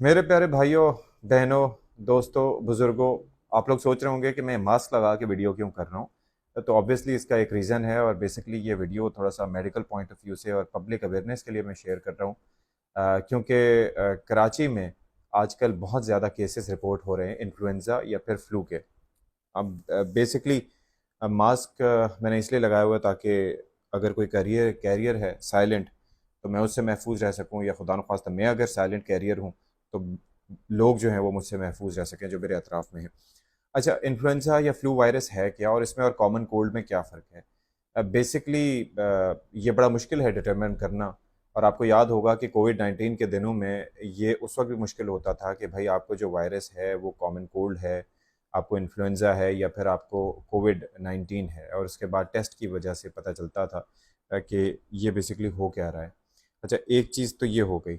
मेरे प्यारे भाइयों, बहनों, दोस्तों, बुज़ुर्गों, आप लोग सोच रहे होंगे कि मैं मास्क लगा के वीडियो क्यों कर रहा हूँ। तो ऑब्वियसली इसका एक रीज़न है और बेसिकली ये वीडियो थोड़ा सा मेडिकल पॉइंट ऑफ व्यू से और पब्लिक अवेयरनेस के लिए मैं शेयर कर रहा हूँ। क्योंकि कराची में आजकल बहुत ज़्यादा केसेस रिपोर्ट हो रहे हैं इन्फ्लुएंज़ा या फिर फ्लू के। अब बेसिकली मास्क मैंने इसलिए लगाया हुआ है ताकि अगर कोई कैरियर कैरियर है साइलेंट, तो मैं उससे महफूज रह सकूं, या खुदा न खास्ता मैं अगर साइलेंट कैरियर हूं तो लोग जो हैं वो मुझसे महफूज रह सकें जो मेरे अतराफ़ में हैं। अच्छा, इन्फ्लुएंजा या फ्लू वायरस है क्या, और इसमें और कॉमन कोल्ड में क्या फ़र्क है? बेसिकली ये बड़ा मुश्किल है डिटरमिन करना। और आपको याद होगा कि कोविड-19 के दिनों में ये उस वक्त भी मुश्किल होता था कि भाई आपको जो वायरस है वो कॉमन कोल्ड है, आपको इन्फ्लुएंजा है या फिर आपको कोविड-19 है, और उसके बाद टेस्ट की वजह से पता चलता था कि ये बेसिकली हो क्या रहा है। अच्छा, एक चीज़ तो ये हो गई।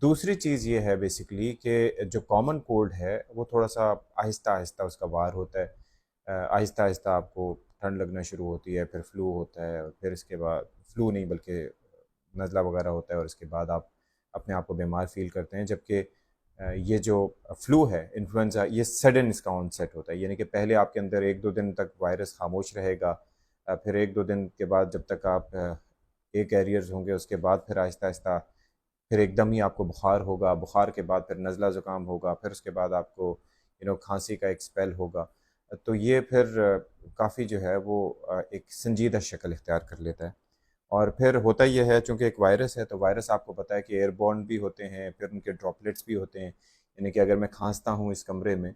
दूसरी चीज़ ये है बेसिकली कि जो कॉमन कोल्ड है वो थोड़ा-सा आहिस्ता-आहिस्ता उसका वार होता है। आहिस्ता-आहिस्ता आपको ठंड लगना शुरू होती है, फिर फ्लू होता है, और फिर इसके बाद फ्लू नहीं बल्कि नज़ला वगैरह होता है, और इसके बाद आप अपने आप को बीमार फ़ील करते हैं। जबकि ये जो फ्लू है, इन्फ्लुएंज़ा, ये सडन इसका ऑनसेट होता है, यानी कि पहले आपके अंदर 1-2 दिन तक वायरस खामोश रहेगा। फिर 1-2 दिन के बाद जब तक आप ए कैरियर्स होंगे, उसके बाद फिर आहिस्ता-आहिस्ता फिर एकदम ही आपको बुखार होगा, बुखार के बाद फिर नज़ला ज़ुकाम होगा, फिर उसके बाद आपको खांसी का एक स्पेल होगा। तो ये फिर काफ़ी जो है वो एक संजीदा शक्ल इख्तियार कर लेता है। और फिर होता ये है, चूँकि एक वायरस है तो वायरस आपको पता है कि एयरबॉर्न भी होते हैं, फिर उनके ड्रॉपलेट्स भी होते हैं। यानी कि अगर मैं खाँसता हूँ इस कमरे में,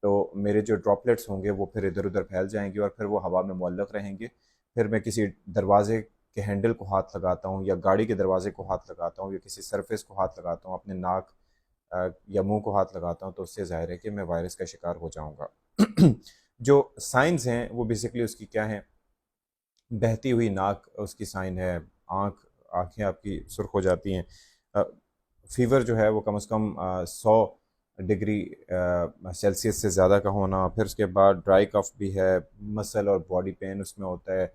तो मेरे जो ड्रॉपलेट्स होंगे वो फिर इधर-उधर फैल जाएँगे और फिर वो हवा में मुअल्लक़ रहेंगे। फिर मैं किसी दरवाज़े के हैंडल को हाथ लगाता हूँ, या गाड़ी के दरवाज़े को हाथ लगाता हूँ, या किसी सरफ़ेस को हाथ लगाता हूँ, अपने नाक या मुँह को हाथ लगाता हूँ, तो उससे ज़ाहिर है कि मैं वायरस का शिकार हो जाऊँगा। जो साइन्स हैं वो बेसिकली उसकी क्या हैं? बहती हुई नाक उसकी साइन है, आँखें आपकी सुर्ख हो जाती हैं। अ, फ़ीवर जो है वो कम से कम 100 डिग्री सेल्सियस से ज़्यादा का होना, फिर उसके बाद ड्राई कफ़ भी है, मसल और बॉडी पेन उसमें होता है,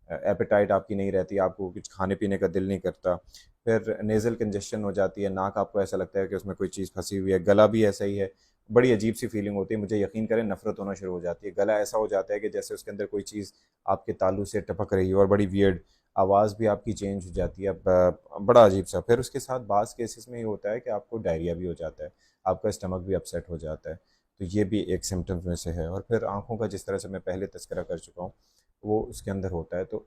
एपेटाइट आपकी नहीं रहती, आपको कुछ खाने-पीने का दिल नहीं करता, फिर नेज़ल कंजेशन हो जाती है, नाक आपको ऐसा लगता है कि उसमें कोई चीज़ फँसी हुई है, गला भी ऐसा ही है, बड़ी अजीब-सी फीलिंग होती है, मुझे यकीन करें नफ़रत होना शुरू हो जाती है, गला ऐसा हो जाता है कि जैसे उसके अंदर कोई चीज़ आपके तालू से टपक रही हो, और बड़ी वियर्ड आवाज़ भी आपकी चेंज हो जाती है। बड़ा अजीब-सा। फिर उसके साथ बाज़ केसेस में ये होता है कि आपको डायरिया भी हो जाता है, आपका स्टमक भी अपसेट हो जाता है। तो ये भी एक सिम्पटम्स में से है, और फिर आँखों का जिस तरह से मैं पहले तज़किरा कर चुका हूँ, वो उसके अंदर होता है। तो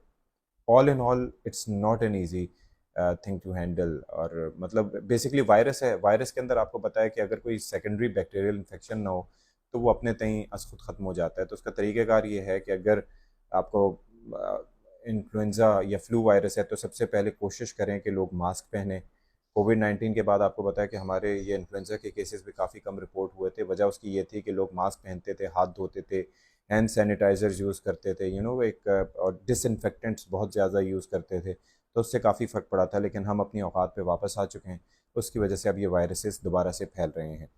all in all it's not an easy thing to handle. और मतलब बेसिकली वायरस है, वायरस के अंदर आपको पता है कि अगर कोई सेकेंडरी बैक्टीरियल इन्फेक्शन ना हो, तो वो अपने तहीं अज़ खुद ख़त्म हो जाता है। तो उसका तरीक़ाकार ये है कि अगर आपको इन्फ्लुएंज़ा या फ्लू वायरस है, तो सबसे पहले कोशिश करें कि लोग मास्क पहनें। कोविड-19 के बाद आपको पता है कि हमारे ये इन्फ्लुएंज़ा के केसेस भी काफ़ी कम रिपोर्ट हुए थे। वजह उसकी ये थी कि लोग मास्क पहनते थे, हाथ धोते थे, हैंड सैनिटाइज़र्स यूज़ करते थे, एक और डिसइन्फेक्टेंट्स बहुत ज़्यादा यूज़ करते थे। तो उससे काफ़ी फ़र्क पड़ा था, लेकिन हम अपनी औकात पे वापस आ चुके हैं। उसकी वजह से अब ये वायरसेस दोबारा से फैल रहे हैं।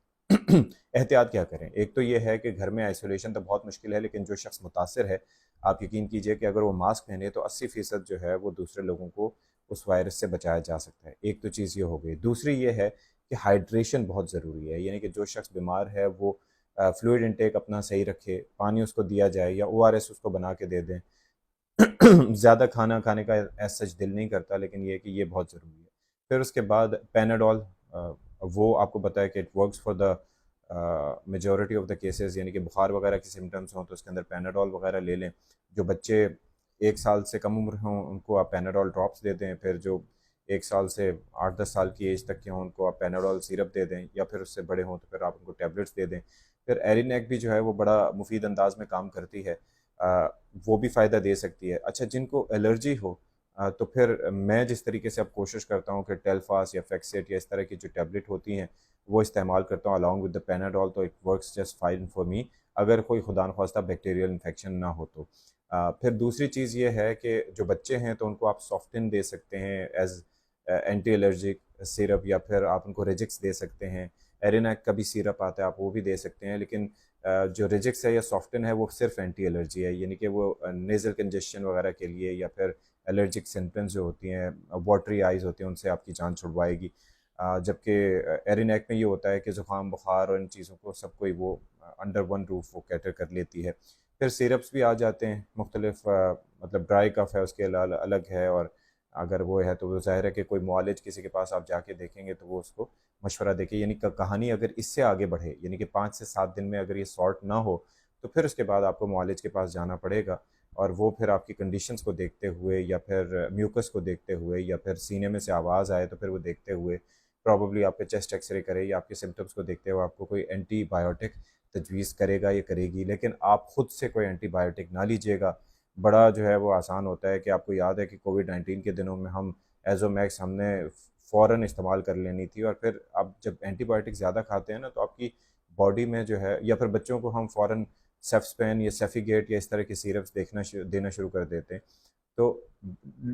एहतियात क्या करें? एक तो ये है कि घर में आइसोलेशन तो बहुत मुश्किल है, लेकिन जो शख्स मुतासिर है, आप यकीन कीजिए कि अगर वो मास्क पहने तो 80% जो है वो दूसरे लोगों को उस वायरस से बचाया जा सकता है। एक तो चीज़ ये हो गई। दूसरी ये है कि हाइड्रेशन बहुत ज़रूरी है, यानी कि जो शख्स बीमार है वो फ्लूइड इनटेक अपना सही रखे, पानी उसको दिया जाए या ओआरएस उसको बना के दे दें। ज़्यादा खाना खाने का एज़ सच दिल नहीं करता, लेकिन ये है कि ये बहुत ज़रूरी है। फिर उसके बाद पैनाडोल, वो आपको पता है कि it works for the majority of the cases, यानी कि बुखार वगैरह के सिम्पटम्स हों तो उसके अंदर पैनाडोल वगैरह ले लें। जो बच्चे 1 साल से कम उम्र हों उनको आप पैनाडोल ड्रॉप्स दे दें, फिर जो 1 साल से 8-10 साल की एज तक के हों उनको आप पैनाडोल सिरप दे दें, या फिर उससे बड़े हों तो फिर आप उनको टैबलेट्स दे दें। फिर एरिनेक भी जो है वो बड़ा मुफीद अंदाज में काम करती है, अ, वो भी फ़ायदा दे सकती है। अच्छा, जिनको एलर्जी हो, तो फिर मैं जिस तरीके से अब कोशिश करता हूँ कि टेल्फास या फेक्सेट या इस तरह की जो टैबलेट होती हैं वो इस्तेमाल करता हूँ अलॉन्ग विद द पैनाडोल, तो it works just fine for me, अगर कोई खुदा न ख्वास्ता बैक्टीरियल इन्फेक्शन ना हो तो। फिर दूसरी चीज़ ये है कि जो बच्चे हैं तो उनको आप सॉफ्टिन दे सकते हैं एज़ एंटी एलर्जिक सिरप, या फिर आप उनको रेजिक्स दे सकते हैं। एरिनेक का भी सिरप आता है, आप वो भी दे सकते हैं, लेकिन जो रेजिक्स है या सॉफ्टन है वो सिर्फ एंटी एलर्जी है, यानी कि वो नेज़ल कंजेशन वगैरह के लिए, या फिर एलर्जिक सिम्पटम्स जो होती हैं, वाटरी आइज़ होती हैं, उनसे आपकी जान छुड़वाएगी। جبکہ ایرینیک میں یہ ہوتا ہے کہ زکام بخار اور ان چیزوں کو سب کوئی وہ انڈر ون روف وہ کیٹر کر لیتی ہے۔ پھر سیرپس بھی آ جاتے ہیں مختلف، مطلب ڈرائی کف ہے اس کے الگ ہے، اور اگر وہ ہے تو وہ ظاہر ہے کہ کوئی معالج کسی کے پاس آپ جا کے دیکھیں گے تو وہ اس کو مشورہ دے کے، یعنی کہ کہانی اگر اس سے آگے بڑھے، یعنی کہ 5 سے 7 دن میں اگر یہ سارٹ نہ ہو تو پھر اس کے بعد آپ کو معالج کے پاس جانا پڑے گا، اور وہ پھر آپ کی کنڈیشنز کو دیکھتے ہوئے یا پھر میوکس کو دیکھتے ہوئے یا پھر سینے میں سے آواز آئے تو پھر وہ دیکھتے ہوئے پراببلی آپ کے چیسٹ ایکس رے کرے یا آپ کے سمٹمس کو دیکھتے ہوئے آپ کو کوئی اینٹی بایوٹک تجویز کرے گا یا کرے گی، لیکن آپ خود سے کوئی اینٹی بایوٹک نہ لیجیے گا۔ بڑا جو ہے وہ آسان ہوتا ہے کہ آپ کو یاد ہے کہ کووڈ-19 کے دنوں میں ہم ایزومیکس ہم نے فوراً استعمال کر لینی تھی، اور پھر اب جب اینٹی بایوٹک زیادہ کھاتے ہیں نا تو آپ کی باڈی میں جو ہے، یا پھر بچوں کو ہم فوراً سیفسپین یا سیفیگیٹ یا اس طرح کی سیرپس دینا شروع کر دیتے ہیں۔ تو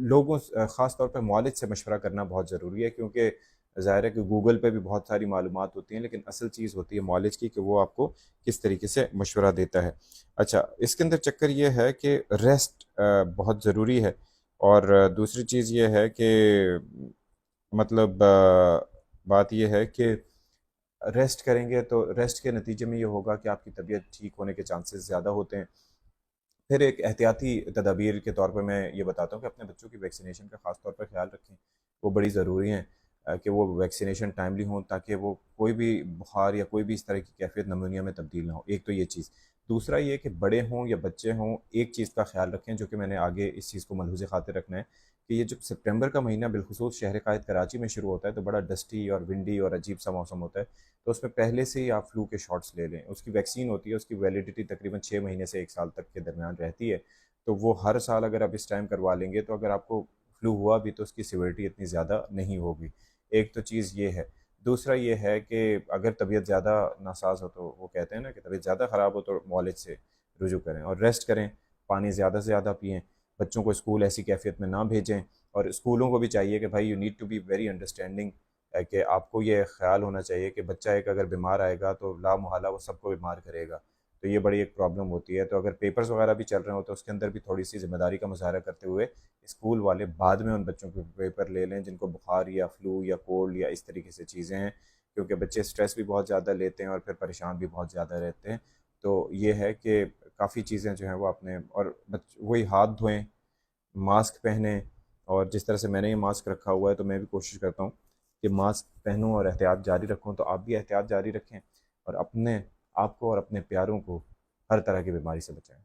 لوگوں خاص طور پہ معالج سے مشورہ کرنا بہت ضروری ہے، کیونکہ ظاہر ہے کہ گوگل پہ بھی بہت ساری معلومات ہوتی ہیں، لیکن اصل چیز ہوتی ہے معالج کی کہ وہ آپ کو کس طریقے سے مشورہ دیتا ہے۔ اچھا، اس کے اندر چکر یہ ہے کہ ریسٹ بہت ضروری ہے، اور دوسری چیز یہ ہے کہ مطلب بات یہ ہے کہ ریسٹ کریں گے تو ریسٹ کے نتیجے میں یہ ہوگا کہ آپ کی طبیعت ٹھیک ہونے کے چانسز زیادہ ہوتے ہیں۔ پھر ایک احتیاطی تدابیر کے طور پر میں یہ بتاتا ہوں کہ اپنے بچوں کی ویکسینیشن کا خاص طور پر خیال رکھیں، وہ بڑی ضروری ہیں کہ وہ ویکسینیشن ٹائملی ہوں تاکہ وہ کوئی بھی بخار یا کوئی بھی اس طرح کی کیفیت نمونیا میں تبدیل نہ ہو۔ ایک تو یہ چیز، دوسرا یہ کہ بڑے ہوں یا بچے ہوں، ایک چیز کا خیال رکھیں جو کہ میں نے آگے اس چیز کو ملحوظ خاطر رکھنا ہے کہ یہ جب سپٹمبر کا مہینہ بالخصوص شہر قائد کراچی میں شروع ہوتا ہے تو بڑا ڈسٹی اور ونڈی اور عجیب سا موسم ہوتا ہے، تو اس میں پہلے سے ہی آپ فلو کے شاٹس لے لیں۔ اس کی ویکسین ہوتی ہے، اس کی ویلیڈیٹی تقریباً 6 مہینے سے 1 سال تک کے درمیان رہتی ہے، تو وہ ہر سال اگر آپ اس ٹائم کروا لیں گے تو اگر آپ کو فلو ہوا بھی تو اس کی سیوریٹی اتنی زیادہ نہیں ہوگی۔ ایک تو چیز یہ ہے۔ دوسرا یہ ہے کہ اگر طبیعت زیادہ ناساز ہو تو وہ کہتے ہیں نا کہ طبیعت زیادہ خراب ہو تو معالج سے رجوع کریں اور ریسٹ کریں، پانی زیادہ سے زیادہ پئیں، بچوں کو اسکول ایسی کیفیت میں نہ بھیجیں، اور اسکولوں کو بھی چاہیے کہ بھائی you need to be very understanding, کہ آپ کو یہ خیال ہونا چاہیے کہ بچہ ایک اگر بیمار آئے گا تو لا محالہ وہ سب کو بیمار کرے گا، تو یہ بڑی ایک پرابلم ہوتی ہے۔ تو اگر پیپرز وغیرہ بھی چل رہے ہوں تو اس کے اندر بھی تھوڑی سی ذمہ داری کا مظاہرہ کرتے ہوئے اسکول والے بعد میں ان بچوں کے پیپر لے لیں جن کو بخار یا فلو یا کولڈ یا اس طریقے سے چیزیں ہیں، کیونکہ بچے سٹریس بھی بہت زیادہ لیتے ہیں اور پھر پریشان بھی بہت زیادہ رہتے ہیں۔ تو یہ ہے کہ کافی چیزیں جو ہیں وہ اپنے اور وہی ہاتھ دھوئیں، ماسک پہنیں، اور جس طرح سے میں نے یہ ماسک رکھا ہوا ہے تو میں بھی کوشش کرتا ہوں کہ ماسک پہنوں اور احتیاط جاری رکھوں، تو آپ بھی احتیاط جاری رکھیں اور اپنے آپ کو اور اپنے پیاروں کو ہر طرح کی بیماری سے بچائیں۔